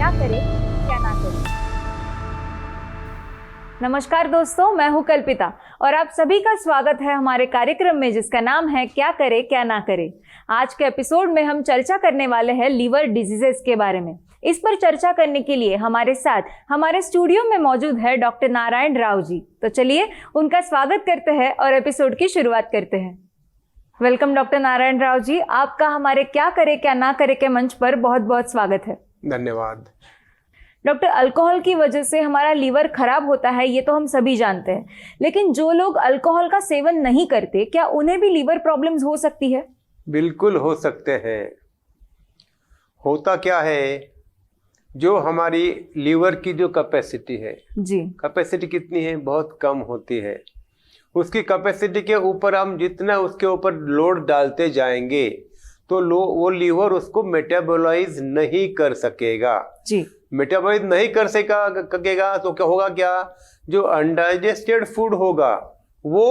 क्या करें क्या ना करें। नमस्कार दोस्तों, मैं हूं कल्पिता और आप सभी का स्वागत है हमारे कार्यक्रम में जिसका नाम है क्या करें क्या ना करें। आज के एपिसोड में हम चर्चा करने वाले हैं लीवर डिजीजेस के बारे में। इस पर चर्चा करने के लिए हमारे साथ हमारे स्टूडियो में मौजूद है डॉक्टर नारायण राव जी। तो चलिए उनका स्वागत करते हैं और एपिसोड की शुरुआत करते हैं। वेलकम डॉक्टर नारायण राव जी, आपका हमारे क्या करे क्या ना करे के मंच पर बहुत बहुत स्वागत है। धन्यवाद। डॉक्टर, अल्कोहल की वजह से हमारा लीवर खराब होता है ये तो हम सभी जानते हैं, लेकिन जो लोग अल्कोहल का सेवन नहीं करते क्या उन्हें भी लीवर प्रॉब्लम्स हो सकती है? बिल्कुल हो सकते हैं। होता क्या है, जो हमारी लीवर की जो कैपेसिटी है जी, कैपेसिटी कितनी है, बहुत कम होती है। उसकी कैपेसिटी के ऊपर हम जितना उसके ऊपर लोड डालते जाएंगे तो वो लीवर उसको मेटाबोलाइज नहीं कर सकेगा। जी, मेटाबॉलाइज नहीं कर सकेगा तो क्या होगा, क्या जो अनडाइजेस्टेड फूड होगा वो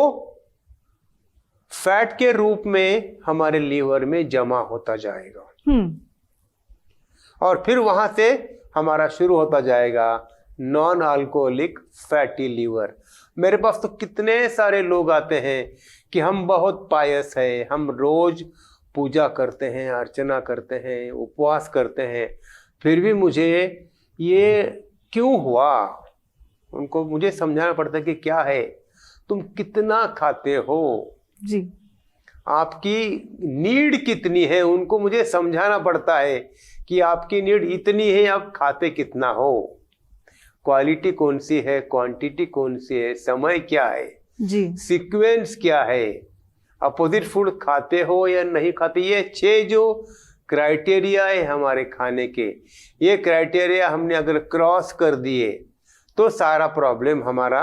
फैट के रूप में हमारे लीवर में जमा होता जाएगा और फिर वहां से हमारा शुरू होता जाएगा नॉन अल्कोहलिक फैटी लीवर। मेरे पास तो कितने सारे लोग आते हैं कि हम बहुत पायस है, हम रोज पूजा करते हैं, अर्चना करते हैं, उपवास करते हैं, फिर भी मुझे ये क्यों हुआ। उनको मुझे समझाना पड़ता है कि क्या है, तुम कितना खाते हो, जी, आपकी नीड कितनी है। उनको मुझे समझाना पड़ता है कि आपकी नीड इतनी है, आप खाते कितना हो, क्वालिटी कौन सी है, क्वांटिटी कौन सी है, समय क्या है, जी, सीक्वेंस क्या है, अपोजिट फूड खाते हो या नहीं खाते। ये 6 जो क्राइटेरिया है हमारे खाने के, ये क्राइटेरिया हमने अगर क्रॉस कर दिए तो सारा प्रॉब्लम हमारा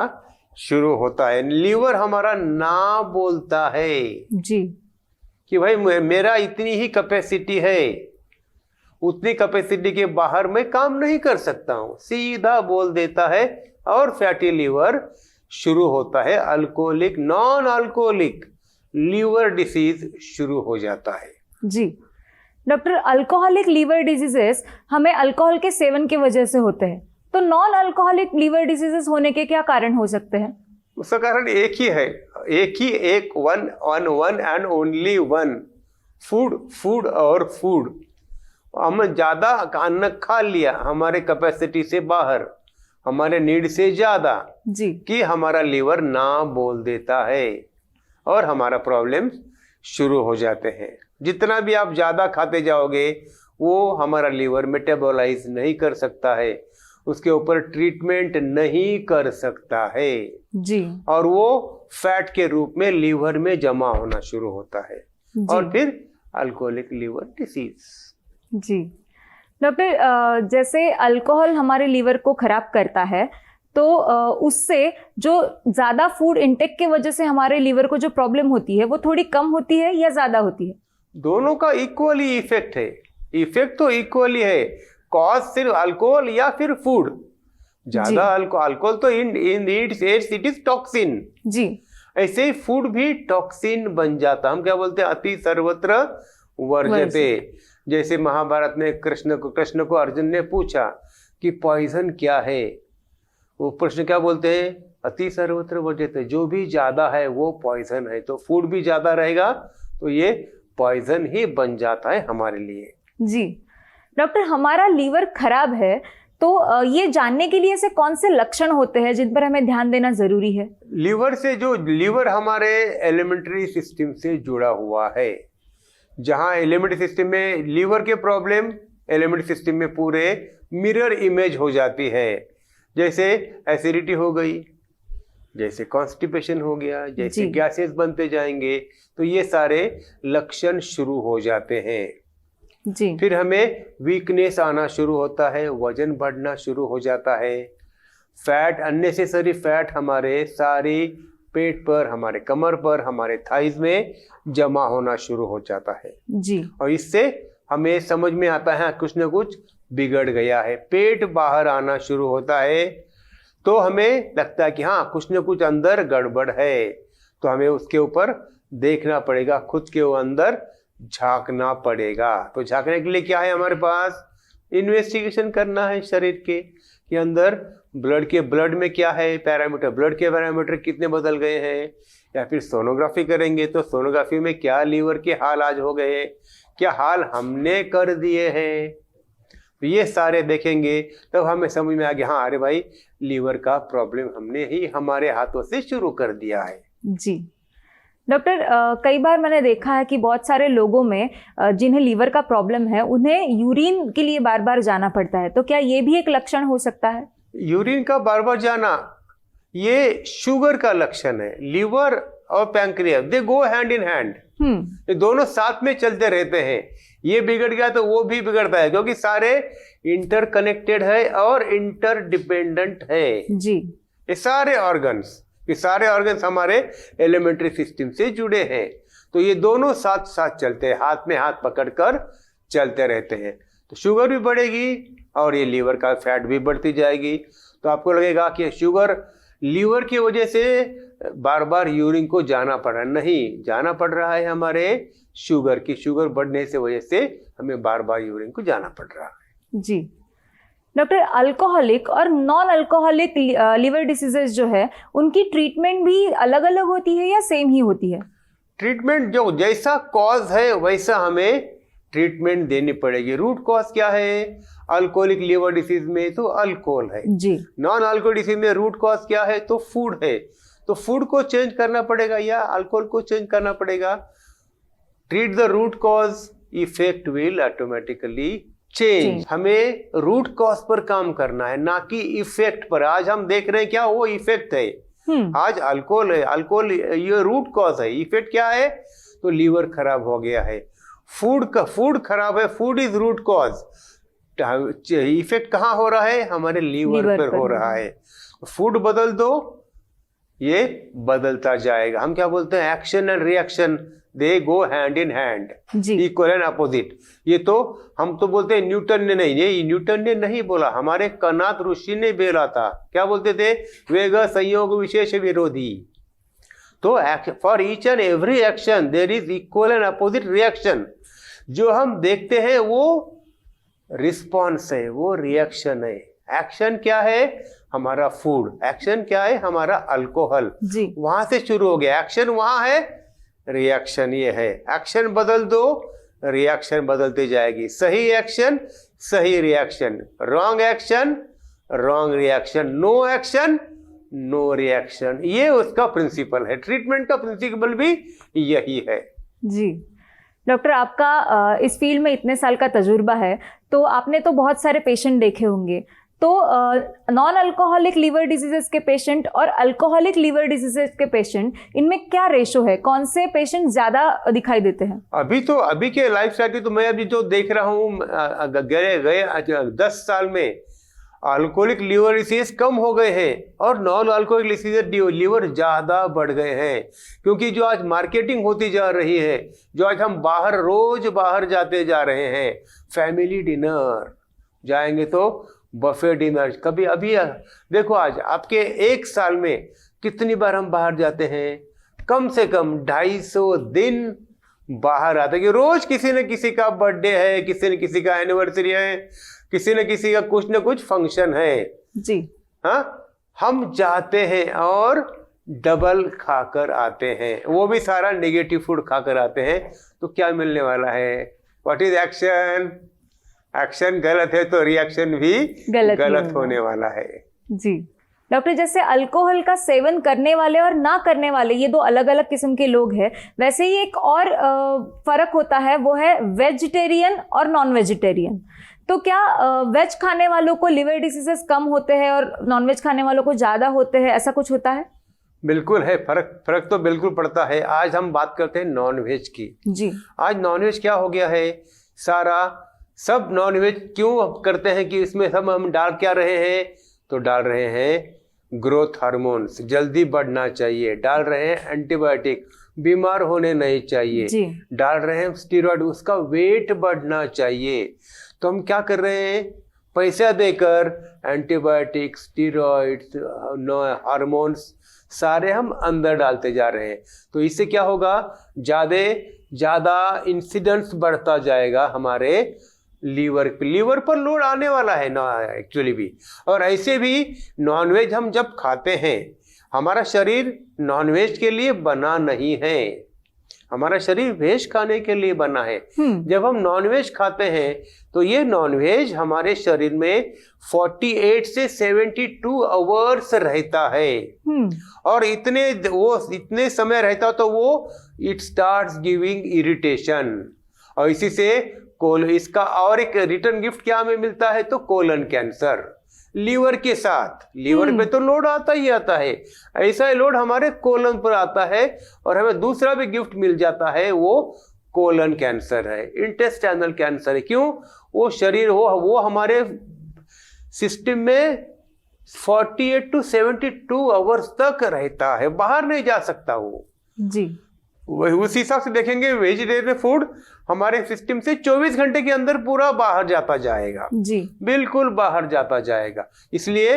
शुरू होता है। लीवर हमारा ना बोलता है जी, कि भाई मेरा इतनी ही कैपेसिटी है, उतनी कैपेसिटी के बाहर मैं काम नहीं कर सकता हूं, सीधा बोल देता है और फैटी लीवर शुरू होता है। Alcoholic non alcoholic liver disease शुरू हो जाता है। जी डॉक्टर, अल्कोहलिक लीवर डिजीजेस हमें अल्कोहल के सेवन की वजह से होते हैं, तो नॉन अल्कोहलिक लीवर डिजीजेस होने के क्या कारण हो सकते हैं? उसका कारण एक ही है, एक one and only one, food और फूड। हम ज्यादा अन्न खा लिया हमारे कैपेसिटी से बाहर, हमारे नीड से ज्यादा, जी, कि हमारा लीवर ना बोल देता है और हमारा प्रॉब्लम शुरू हो जाते हैं। जितना भी आप ज्यादा खाते जाओगे वो हमारा लीवर मेटाबोलाइज नहीं कर सकता है, उसके ऊपर ट्रीटमेंट नहीं कर सकता है, जी, और वो फैट के रूप में लीवर में जमा होना शुरू होता है और फिर अल्कोहलिक लीवर डिसीज। जी डॉक्टर, जैसे अल्कोहल हमारे लीवर को खराब करता है तो उससे जो ज़्यादा फूड इंटेक की वजह से हमारे लीवर को जो प्रॉब्लम होती है वो थोड़ी कम होती है या ज़्यादा होती है? दोनों का इक्वली इफेक्ट है, इफेक्ट तो इक्वली है। कॉज सिर्फ अल्कोहल या फिर फूड, ज्यादा अल्कोहल तो इट इज टॉक्सिन। जी, ऐसे ही फूड भी टॉक्सिन बन जाता। हम क्या बोलते हैं, अति सर्वत्र वर्जते। जैसे महाभारत में कृष्ण को अर्जुन ने पूछा कि पॉइजन क्या है, वो प्रश्न क्या बोलते हैं, अति सर्वत्र वर्जते, जो भी ज्यादा है वो पॉइजन है। तो फूड भी ज्यादा रहेगा तो ये पॉइजन ही बन जाता है हमारे लिए। जी डॉक्टर, हमारा लीवर खराब है तो ये जानने के लिए ऐसे कौन से लक्षण होते हैं जिन पर हमें ध्यान देना जरूरी है? लीवर हमारे एलिमेंट्री सिस्टम से जुड़ा हुआ है। जहां एलिमेंट्री सिस्टम में लीवर के प्रॉब्लम एलिमेंट्री सिस्टम में पूरे मिरर इमेज हो जाती है। जैसे एसिडिटी हो गई, जैसे कॉन्स्टिपेशन हो गया, जैसे गैसेस बनते जाएंगे, तो ये सारे लक्षण शुरू हो जाते हैं। जी, फिर हमें वीकनेस आना शुरू होता है, वजन बढ़ना शुरू हो जाता है, फैट, अननेसेसरी फैट हमारे सारी पेट पर, हमारे कमर पर, हमारे थाइज में जमा होना शुरू हो जाता है। जी, और इससे हमें समझ में आता है कुछ ना कुछ बिगड़ गया है, पेट बाहर आना शुरू होता है, तो हमें लगता है कि हाँ कुछ ना कुछ अंदर गड़बड़ है। तो हमें उसके ऊपर देखना पड़ेगा, खुद के अंदर झांकना पड़ेगा। तो झांकने के लिए क्या है हमारे पास, इन्वेस्टिगेशन करना है शरीर के अंदर ब्लड में क्या है पैरामीटर, ब्लड के पैरामीटर कितने बदल गए हैं, या फिर सोनोग्राफी करेंगे तो सोनोग्राफी में क्या लीवर के हाल आज हो गए, क्या हाल हमने कर दिए हैं, तो ये सारे देखेंगे तब हमें समझ में आ गया हाँ अरे भाई लीवर का प्रॉब्लम हमने ही हमारे हाथों से शुरू कर दिया है। जी डॉक्टर, कई बार मैंने देखा है कि बहुत सारे लोगों में जिन्हें लीवर का प्रॉब्लम है उन्हें यूरिन के लिए बार बार जाना पड़ता है, तो क्या ये भी एक लक्षण हो सकता है? यूरिन का बार बार जाना ये शुगर का लक्षण है। लीवर और pancreas they go hand in hand, ये दोनों साथ में चलते रहते हैं। ये बिगड़ गया तो वो भी बिगड़ता है, क्योंकि सारे इंटरकनेक्टेड है और इंटरडिपेंडेंट है जी। ये सारे ऑर्गन्स हमारे एलिमेंट्री सिस्टम से जुड़े हैं, तो ये दोनों साथ साथ चलते हैं, हाथ में हाथ पकड़कर चलते रहते हैं। तो शुगर भी बढ़ेगी और ये लीवर का फैट भी बढ़ती जाएगी। तो आपको लगेगा कि शुगर लीवर की वजह से बार बार यूरिन को जाना पड़ रहा है, नहीं जाना पड़ रहा है हमारे शुगर बढ़ने से वजह से हमें बार बार यूरिन को जाना पड़ रहा है। जी डॉक्टर, अल्कोहलिक और नॉन अल्कोहलिक लीवर डिसीजेस जो है उनकी ट्रीटमेंट भी अलग अलग होती है या सेम ही होती है? ट्रीटमेंट जो जैसा कॉज है वैसा हमें ट्रीटमेंट देनी पड़ेगी। रूट कॉज क्या है अल्कोहलिक लीवर डिसीज में, तो अल्कोहल है जी। नॉन अल्कोहलिक डिसीज में रूट कॉज क्या है, तो फूड है, तो फूड को चेंज करना पड़ेगा या अल्कोहल को चेंज करना पड़ेगा। Treat the root cause, effect will automatically change. हमें रूट कॉज पर काम करना है, ना कि इफेक्ट पर। आज हम देख रहे हैं क्या वो इफेक्ट है, आज अल्कोहल है, अल्कोहल ये रूट कॉज है, इफेक्ट क्या है तो लीवर खराब हो गया है। फूड खराब है, food is root cause, effect कहाँ हो रहा है हमारे लीवर पर हो रहा है। फूड बदल दो ये बदलता जाएगा। हम क्या बोलते हैं action and reaction they go hand in hand, equal and opposite. ये तो हम तो बोलते हैं न्यूटन ने नहीं, ये न्यूटन ने नहीं बोला, हमारे कनाद ऋषि ने बोला था। क्या बोलते थे, वेग संयोग विशेष विरोधी। तो for each and every action there is equal and opposite reaction. जो हम देखते हैं वो रिस्पॉन्स है, वो रिएक्शन है। एक्शन क्या है हमारा फूड, एक्शन क्या है हमारा अल्कोहल, वहां से शुरू हो गया एक्शन, वहां है रिएक्शन ये है। एक्शन बदल दो रिएक्शन बदलती जाएगी। सही एक्शन सही reaction, wrong action wrong reaction, no action no reaction. ये उसका प्रिंसिपल है, ट्रीटमेंट का प्रिंसिपल भी यही है। जी डॉक्टर, आपका इस फील्ड में इतने साल का तजुर्बा है, तो आपने तो बहुत सारे पेशेंट देखे होंगे। तो नॉन अल्कोहलिक लीवर डिजीजेस के पेशेंट और अल्कोहलिक लीवर डिजीजेस के पेशेंट, इनमें क्या रेशो है, कौन से पेशेंट ज्यादा दिखाई देते हैं? अभी के लाइफ स्टाइल तो मैं अभी जो देख रहा हूँ गए 10 साल में अल्कोहलिक लीवर डिसीज कम हो गए हैं और नॉन अल्कोहलिक डिसीज लीवर ज़्यादा बढ़ गए हैं। क्योंकि जो आज मार्केटिंग होती जा रही है, जो आज हम रोज बाहर जाते जा रहे हैं, फैमिली डिनर जाएंगे तो बफे डिनर, कभी अभी देखो आज आपके 1 साल में कितनी बार हम बाहर जाते हैं, कम से कम 250 दिन बाहर आते हैं कि रोज किसी न किसी का बर्थडे है, किसी न किसी का एनिवर्सरी है, किसी न किसी का कुछ न कुछ फंक्शन है जी। हाँ, हम जाते हैं और डबल खाकर आते हैं, वो भी सारा नेगेटिव फूड खाकर आते हैं। तो क्या मिलने वाला है, व्हाट इज एक्शन, एक्शन गलत है तो रिएक्शन भी गलत होने वाला है। जी डॉक्टर, जैसे अल्कोहल का सेवन करने वाले और ना करने वाले ये 2 अलग अलग किस्म के लोग हैं, वैसे ही एक और फर्क होता है, वो है वेजिटेरियन और नॉन वेजिटेरियन। तो क्या वेज खाने वालों को लिवर डिसीजेस कम होते हैं और नॉन वेज खाने वालों को ज़्यादा होते हैं, ऐसा कुछ होता है? बिल्कुल है, फर्क तो बिल्कुल पड़ता है। आज हम बात करते हैं नॉन वेज की। जी, आज नॉन वेज क्या हो गया है, सब नॉन वेज क्यों करते हैं कि इसमें सब हम डाल क्या रहे हैं, तो डाल रहे हैं ग्रोथ हार्मोन्स, जल्दी बढ़ना चाहिए, डाल रहे हैं एंटीबायोटिक, बीमार होने नहीं चाहिए, डाल रहे हैं स्टीरॉयड, उसका वेट बढ़ना चाहिए। तो हम क्या कर रहे हैं, पैसा देकर एंटीबायोटिक, स्टीरॉइड्स, हार्मोन्स सारे हम अंदर डालते जा रहे हैं। तो इससे क्या होगा, ज़्यादा इंसिडेंट्स बढ़ता जाएगा हमारे लीवर पर लोड आने वाला है ना एक्चुअली भी। और ऐसे भी नॉनवेज हम जब खाते हैं, हमारा शरीर नॉनवेज के लिए बना नहीं है, हमारा शरीर वेज खाने के लिए बना है। जब हम नॉनवेज खाते हैं तो ये नॉनवेज हमारे शरीर में 48 से 72 आवर्स रहता है। और इतने समय रहता तो वो इट स्टार्ट्स गिविंग इरिटेशन, और इसी से इसका और एक रिटर्न गिफ्ट क्या हमें मिलता है, तो कोलन कैंसर। लीवर के साथ, लीवर पे तो लोड आता ही आता है, ऐसा ही लोड हमारे कोलन पर आता है, और हमें दूसरा भी गिफ्ट मिल जाता है, वो कोलन कैंसर है, इंटेस्टाइनल कैंसर है। क्यों? वो शरीर वो हमारे सिस्टम में 48 to 72 आवर्स तक रहता है, बाहर नहीं जा सकता वो जी। उस हिसाब से देखेंगे वेजिटेरियन फूड हमारे सिस्टम से 24 घंटे के अंदर पूरा बाहर जाता जाएगा जी, बिल्कुल बाहर जाता जाएगा। इसलिए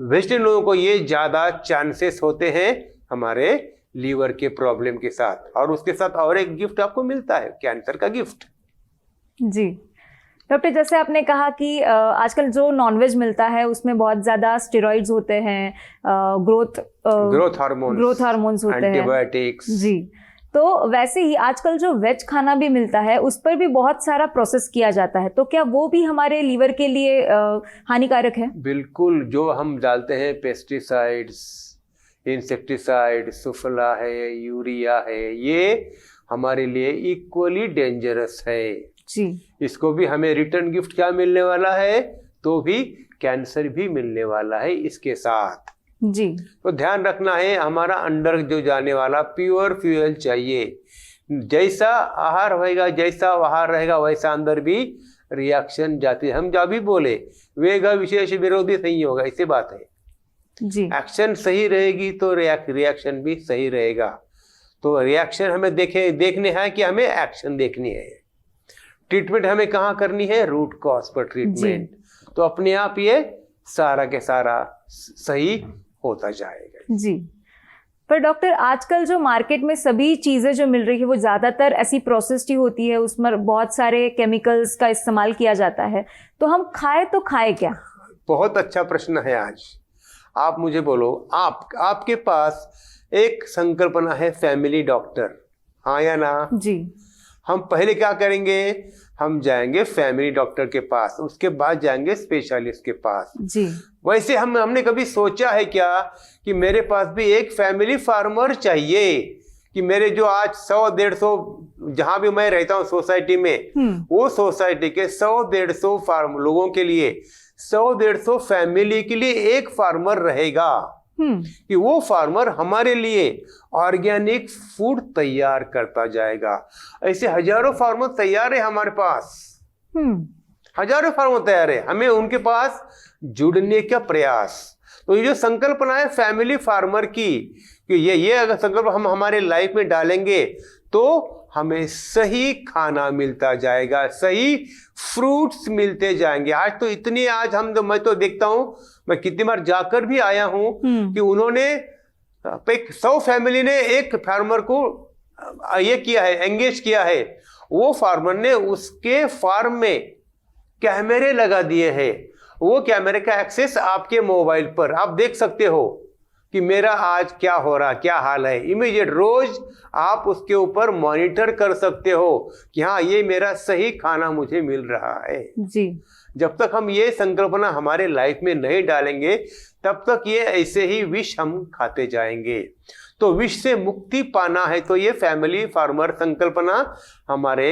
वेजिटेरियन लोगों को ये ज्यादा चांसेस होते हैं हमारे लीवर के प्रॉब्लम के साथ। और उसके साथ और एक गिफ्ट आपको मिलता है, कैंसर का गिफ्ट। जी डॉक्टर, जैसे आपने कहा कि आजकल जो नॉनवेज मिलता है उसमें बहुत ज़्यादा स्टेरॉइड्स होते हैं, ग्रोथ हार्मोन्स होते हैं, एंटीबायोटिक्स। जी, तो वैसे ही आजकल जो वेज खाना भी मिलता है उस पर भी बहुत सारा प्रोसेस किया जाता है, तो क्या वो भी हमारे लीवर के लिए हानिकारक है? बिल्कुल, जो हम डालते हैं पेस्टिसाइड्स, इंसेक्टिसाइड, सुफला है, यूरिया है, ये हमारे लिए इक्वली डेंजरस है जी। इसको भी हमें रिटर्न गिफ्ट क्या मिलने वाला है, तो भी कैंसर भी मिलने वाला है इसके साथ जी। तो ध्यान रखना है, हमारा अंदर जो जाने वाला प्योर फ्यूल चाहिए। जैसा आहार होएगा, जैसा आहार रहेगा, वैसा अंदर भी रिएक्शन जाती है। हम जब भी बोले वेग विशेष विरोधी सही होगा, ऐसी बात है जी। एक्शन सही रहेगी तो रिएक्शन भी सही रहेगा। तो रिएक्शन हमें देखने हैं कि हमें एक्शन देखनी है। ट्रीटमेंट हमें कहाँ करनी है, रूट कॉज पर ट्रीटमेंट, तो अपने आप ये सारा के सारा सही होता जाएगा जी। पर डॉक्टर, आजकल जो मार्केट में सभी चीज़ें जो मिल रही है वो ज़्यादातर ऐसी प्रोसेस्ड ही होती है, उसमें बहुत सारे केमिकल्स का इस्तेमाल किया जाता है, तो हम खाए तो खाए क्या? बहुत अच्छा प्रश्न है आज। आप मुझे बोलो, आपके पास एक संकल्पना है फैमिली डॉक्टर, हाँ या ना? जी। हम पहले क्या करेंगे, हम जाएंगे फैमिली डॉक्टर के पास, उसके बाद जाएंगे स्पेशलिस्ट के पास जी। वैसे हमने कभी सोचा है क्या कि मेरे पास भी एक फैमिली फार्मर चाहिए, कि मेरे जो आज 100-150 जहां भी मैं रहता हूँ सोसाइटी में, वो सोसाइटी के 100-150 फार्म लोगों के लिए, 100-150 फैमिली के लिए एक फार्मर रहेगा, कि वो फार्मर हमारे लिए ऑर्गेनिक फूड तैयार करता जाएगा। ऐसे हजारों फार्मर तैयार है हमारे पास, हजारों फार्मर तैयार है, हमें उनके पास जुड़ने का प्रयास। तो ये जो संकल्पना है फैमिली फार्मर की, कि ये अगर संकल्प हम हमारे लाइफ में डालेंगे तो हमें सही खाना मिलता जाएगा, सही फ्रूट्स मिलते जाएंगे। मैं तो देखता हूँ, मैं कितनी बार जाकर भी आया हूँ कि उन्होंने 100 फैमिली ने एक फार्मर को ये किया है, एंगेज किया है। वो फार्मर ने उसके फार्म में कैमरे लगा दिए हैं, वो कैमरे का एक्सेस आपके मोबाइल पर आप देख सकते हो कि मेरा आज क्या हो रहा, क्या हाल है। इमीडिएट रोज आप उसके ऊपर मॉनिटर कर सकते हो कि हाँ, ये मेरा सही खाना मुझे मिल रहा है जी। जब तक हम ये संकल्पना हमारे लाइफ में नहीं डालेंगे, तब तक ये ऐसे ही विष हम खाते जाएंगे। तो विष से मुक्ति पाना है तो ये फैमिली फार्मर संकल्पना हमारे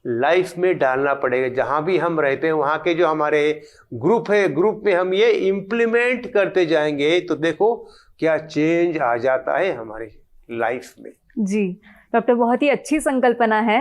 लाइफ में डालना पड़ेगा। जहां भी हम रहते हैं वहां के जो हमारे ग्रुप है, ग्रुप में हम ये इम्प्लीमेंट करते जाएंगे तो देखो क्या चेंज आ जाता है हमारे लाइफ में। जी डॉक्टर, बहुत ही अच्छी संकल्पना है।